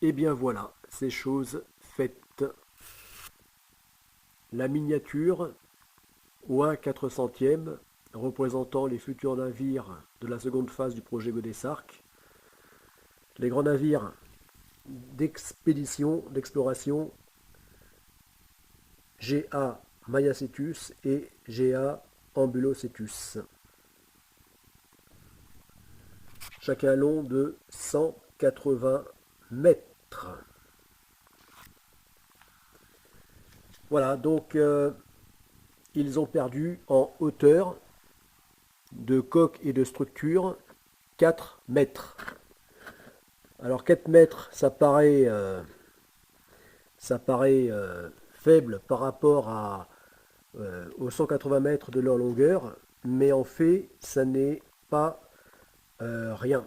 Et bien voilà, c'est chose faite. La miniature au 1/400e représentant les futurs navires de la seconde phase du projet Godessark. Les grands navires d'expédition, d'exploration GA Mayacetus et GA Ambulocetus. Chacun long de 180 mètres. Voilà, donc ils ont perdu en hauteur de coque et de structure 4 mètres. Alors 4 mètres, ça paraît faible par rapport aux 180 mètres de leur longueur, mais en fait, ça n'est pas rien.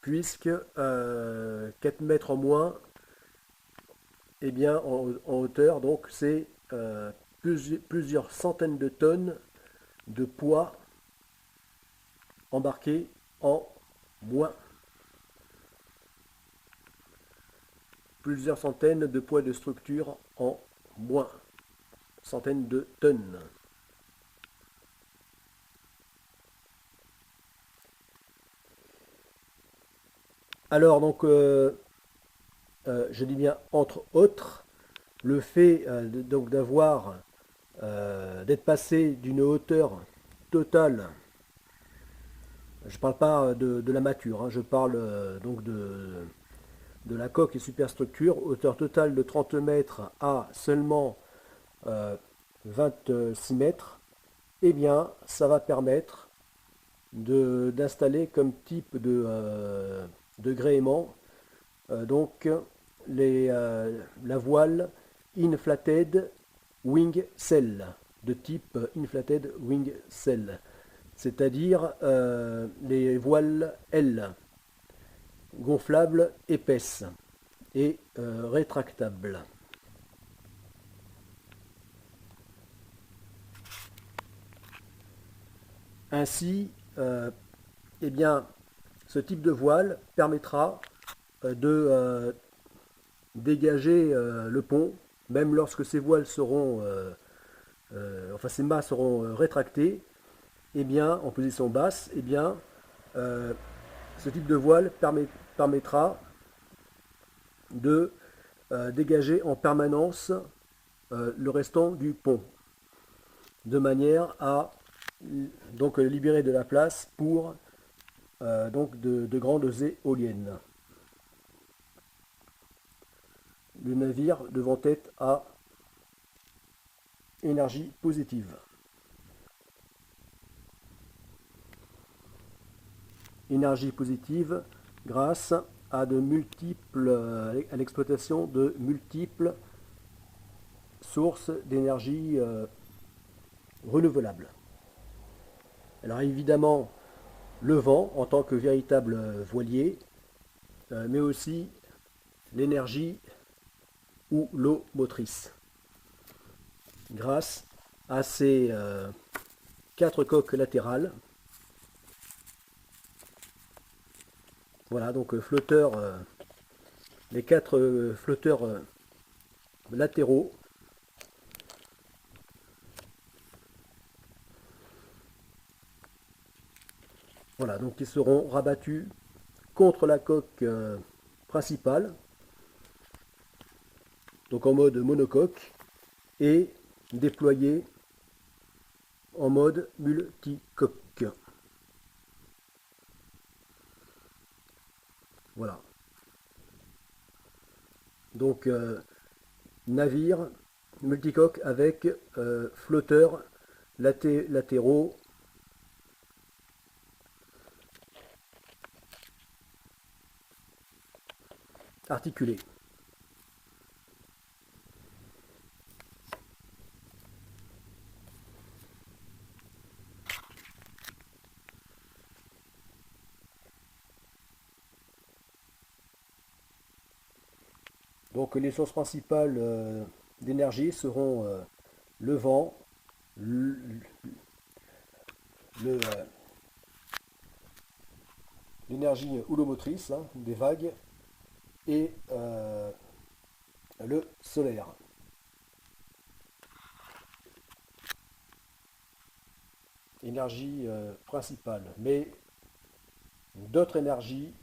Puisque 4 mètres en moins, eh bien, en hauteur, donc c'est plusieurs centaines de tonnes de poids embarqués en moins. Plusieurs centaines de poids de structure en moins. Centaines de tonnes. Alors, donc, je dis bien entre autres, le fait donc d'être passé d'une hauteur totale, je ne parle pas de la mâture, hein, je parle donc de la coque et superstructure, hauteur totale de 30 mètres à seulement 26 mètres, eh bien ça va permettre d'installer comme type de gréement donc la voile Inflated Wing Cell, de type Inflated Wing Cell, c'est-à-dire les voiles L, gonflables épaisses et rétractables. Ainsi, eh bien, ce type de voile permettra de dégager le pont, même lorsque ces voiles seront, enfin ces mâts seront rétractés, eh bien, en position basse, eh bien, ce type de voile permettra de dégager en permanence le restant du pont, de manière à donc libérer de la place pour donc de grandes éoliennes. Le navire devant être à énergie positive. Énergie positive grâce à à l'exploitation de multiples sources d'énergie renouvelables. Alors évidemment, le vent en tant que véritable voilier, mais aussi l'énergie ou l'eau motrice. Grâce à ces 4 coques latérales. Voilà, donc flotteurs, les 4 flotteurs latéraux. Voilà, donc ils seront rabattus contre la coque principale, donc en mode monocoque, et déployés en mode multicoque. Voilà. Donc navire multicoque avec flotteurs latéraux articulés. Donc les sources principales d'énergie seront le vent, le, l'énergie houlomotrice, hein, des vagues, et le solaire. Énergie principale. Mais d'autres énergies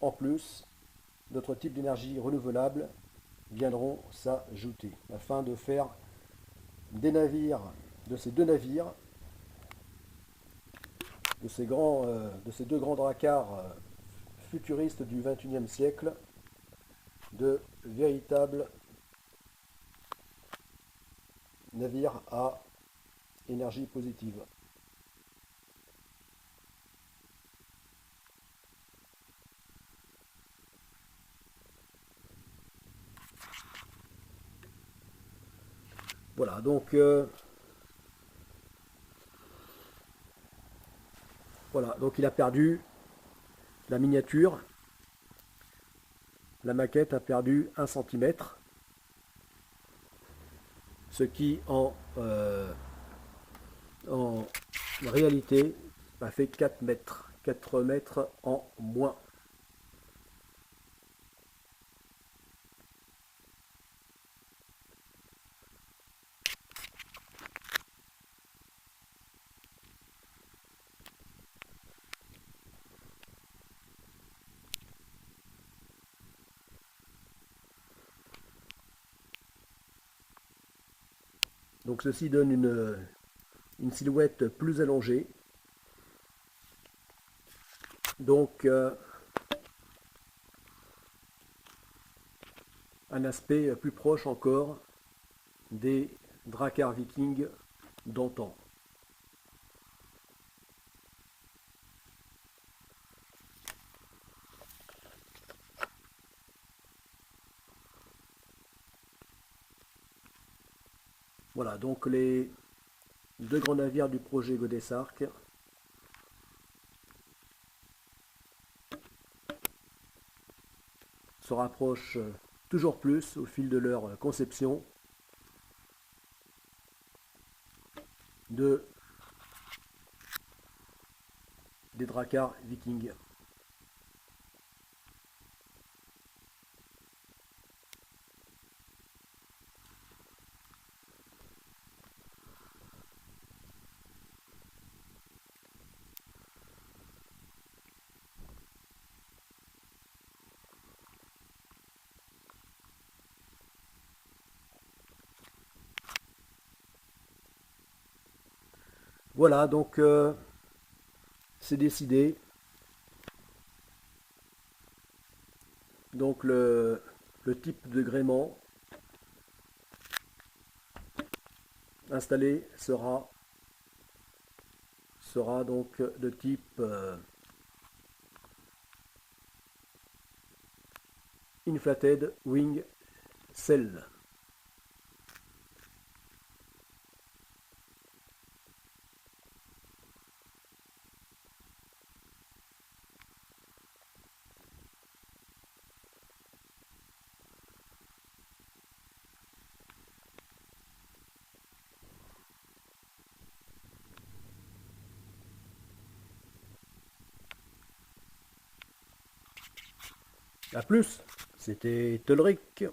en plus, d'autres types d'énergie renouvelables viendront s'ajouter afin de faire des navires, de ces deux navires, de ces deux grands dracars futuristes du XXIe siècle, de véritables navires à énergie positive. Voilà, donc il a perdu la miniature, la maquette a perdu 1 centimètre, ce qui en réalité a fait 4 mètres en moins. Donc ceci donne une silhouette plus allongée. Donc un aspect plus proche encore des dracars vikings d'antan. Voilà, donc les deux grands navires du projet Godessark se rapprochent toujours plus au fil de leur conception de des dracars vikings. Voilà, donc c'est décidé. Donc le type de gréement installé sera donc de type Inflated Wing Cell. A plus, c'était Tolric.